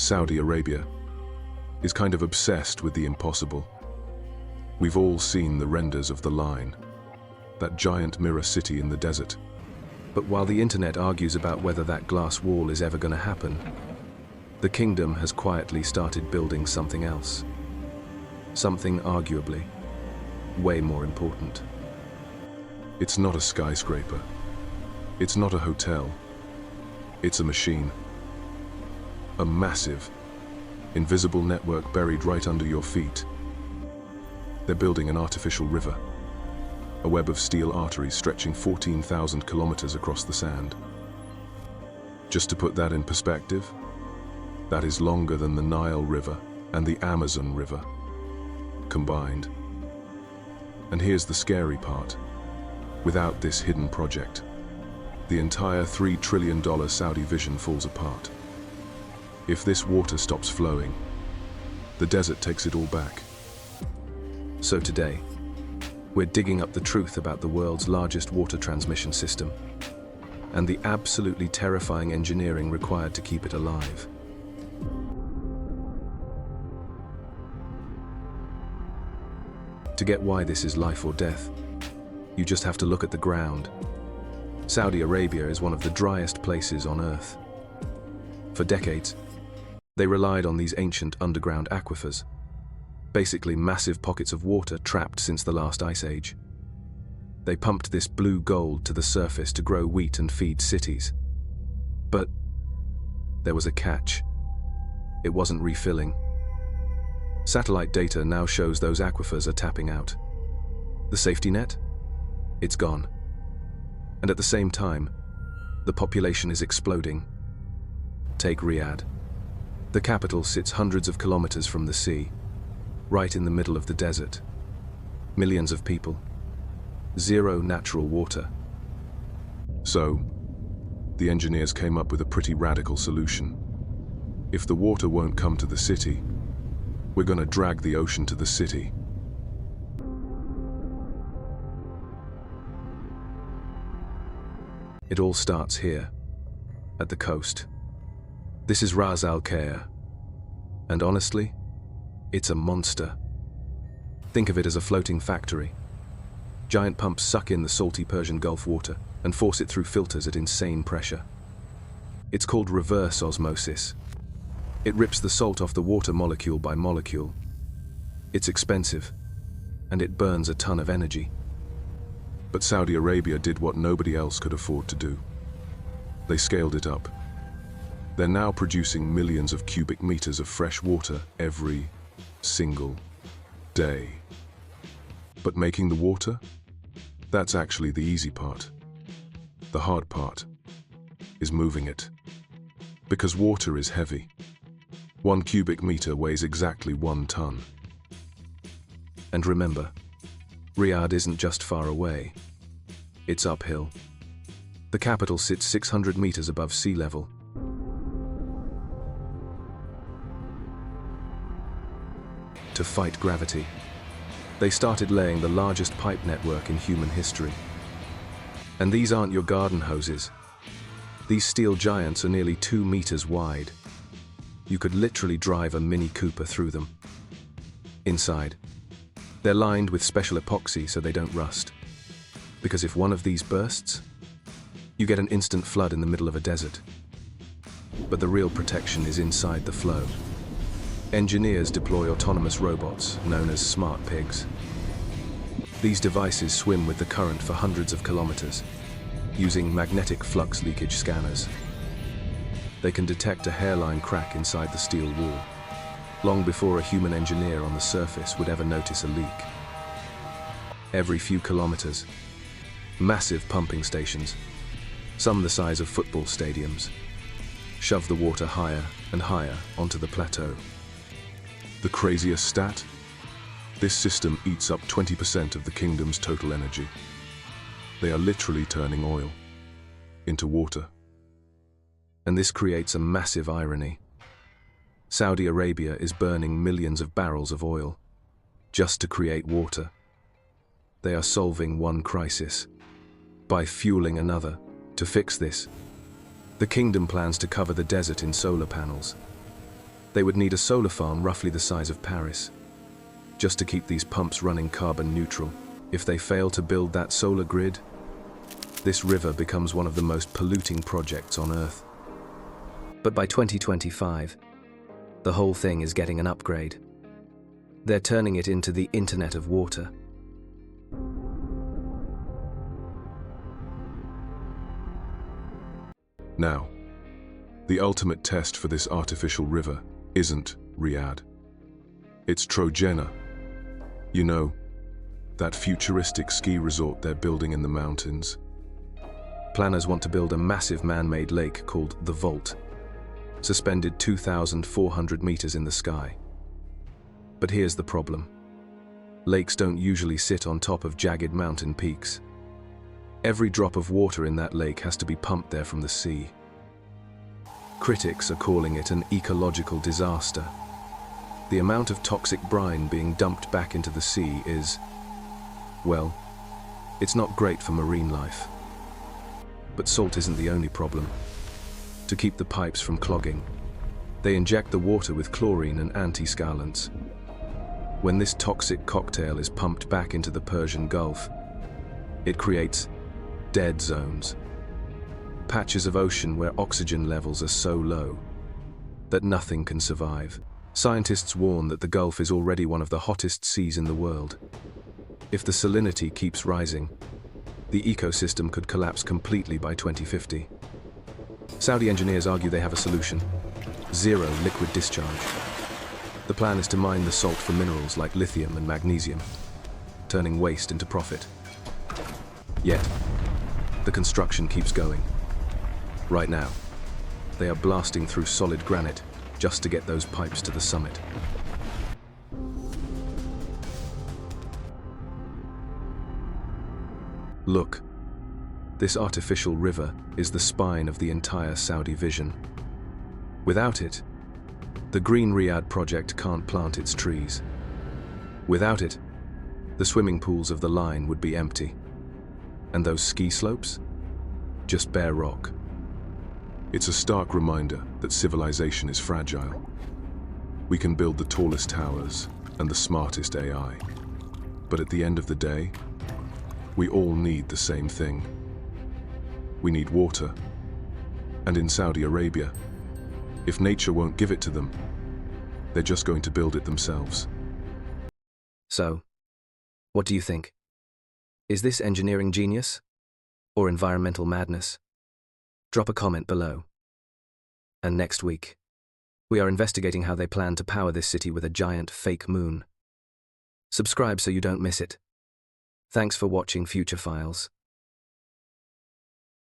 Saudi Arabia is kind of obsessed with the impossible. We've all seen the renders of the Line, that giant mirror city in the desert. But while the internet argues about whether that glass wall is ever going to happen, the kingdom has quietly started building something else. Something arguably way more important. It's not a skyscraper. It's not a hotel. It's a machine. A massive, invisible network buried right under your feet. They're building an artificial river, a web of steel arteries stretching 14,000 kilometers across the sand. Just to put that in perspective, that is longer than the Nile River and the Amazon River combined. And here's the scary part. Without this hidden project, the entire $3 trillion Saudi vision falls apart. If this water stops flowing, the desert takes it all back. So today, we're digging up the truth about the world's largest water transmission system and the absolutely terrifying engineering required to keep it alive. To get why this is life or death, you just have to look at the ground. Saudi Arabia is one of the driest places on Earth. For decades, they relied on these ancient underground aquifers, basically massive pockets of water trapped since the last ice age. They pumped this blue gold to the surface to grow wheat and feed cities. But there was a catch. It wasn't refilling. Satellite data now shows those aquifers are tapping out. The safety net? It's gone. And at the same time, the population is exploding. Take Riyadh. The capital sits hundreds of kilometers from the sea, right in the middle of the desert. Millions of people. Zero natural water. So, the engineers came up with a pretty radical solution. If the water won't come to the city, we're going to drag the ocean to the city. It all starts here, at the coast. This is Ras Al Khair, and honestly, it's a monster. Think of it as a floating factory. Giant pumps suck in the salty Persian Gulf water and force it through filters at insane pressure. It's called reverse osmosis. It rips the salt off the water molecule by molecule. It's expensive, and it burns a ton of energy. But Saudi Arabia did what nobody else could afford to do. They scaled it up. They're now producing millions of cubic meters of fresh water every single day. But making the water? That's actually the easy part. The hard part is moving it. Because water is heavy. 1 cubic meter weighs exactly 1 ton. And remember, Riyadh isn't just far away. It's uphill. The capital sits 600 meters above sea level. To fight gravity, they started laying the largest pipe network in human history. And these aren't your garden hoses. These steel giants are nearly 2 meters wide. You could literally drive a Mini Cooper through them. Inside, they're lined with special epoxy so they don't rust. Because if one of these bursts, you get an instant flood in the middle of a desert. But the real protection is inside the flow. Engineers deploy autonomous robots, known as smart pigs. These devices swim with the current for hundreds of kilometers, using magnetic flux leakage scanners. They can detect a hairline crack inside the steel wall, long before a human engineer on the surface would ever notice a leak. Every few kilometers, massive pumping stations, some the size of football stadiums, shove the water higher and higher onto the plateau. The craziest stat? This system eats up 20% of the kingdom's total energy. They are literally turning oil into water. And this creates a massive irony. Saudi Arabia is burning millions of barrels of oil just to create water. They are solving one crisis by fueling another. To fix this, the kingdom plans to cover the desert in solar panels. They would need a solar farm roughly the size of Paris, just to keep these pumps running carbon neutral. If they fail to build that solar grid, this river becomes one of the most polluting projects on Earth. But by 2025, the whole thing is getting an upgrade. They're turning it into the Internet of Water. Now, the ultimate test for this artificial river isn't Riyadh. It's Trojena. You know, that futuristic ski resort they're building in the mountains. Planners want to build a massive man-made lake called the Vault, suspended 2,400 meters in the sky. But here's the problem. Lakes don't usually sit on top of jagged mountain peaks. Every drop of water in that lake has to be pumped there from the sea. Critics are calling it an ecological disaster. The amount of toxic brine being dumped back into the sea is, well, it's not great for marine life. But salt isn't the only problem. To keep the pipes from clogging, they inject the water with chlorine and anti-scalants. When this toxic cocktail is pumped back into the Persian Gulf, it creates dead zones, patches of ocean where oxygen levels are so low that nothing can survive. Scientists warn that the Gulf is already one of the hottest seas in the world. If the salinity keeps rising, the ecosystem could collapse completely by 2050. Saudi engineers argue they have a solution: zero liquid discharge. The plan is to mine the salt for minerals like lithium and magnesium, turning waste into profit. Yet, the construction keeps going. Right now, they are blasting through solid granite just to get those pipes to the summit. Look, this artificial river is the spine of the entire Saudi vision. Without it, the Green Riyadh project can't plant its trees. Without it, the swimming pools of the line would be empty. And those ski slopes? Just bare rock. It's a stark reminder that civilization is fragile. We can build the tallest towers and the smartest AI. But at the end of the day, we all need the same thing. We need water. And in Saudi Arabia, if nature won't give it to them, they're just going to build it themselves. So, what do you think? Is this engineering genius or environmental madness? Drop a comment below. And next week, we are investigating how they plan to power this city with a giant fake moon. Subscribe so you don't miss it. Thanks for watching Future Files.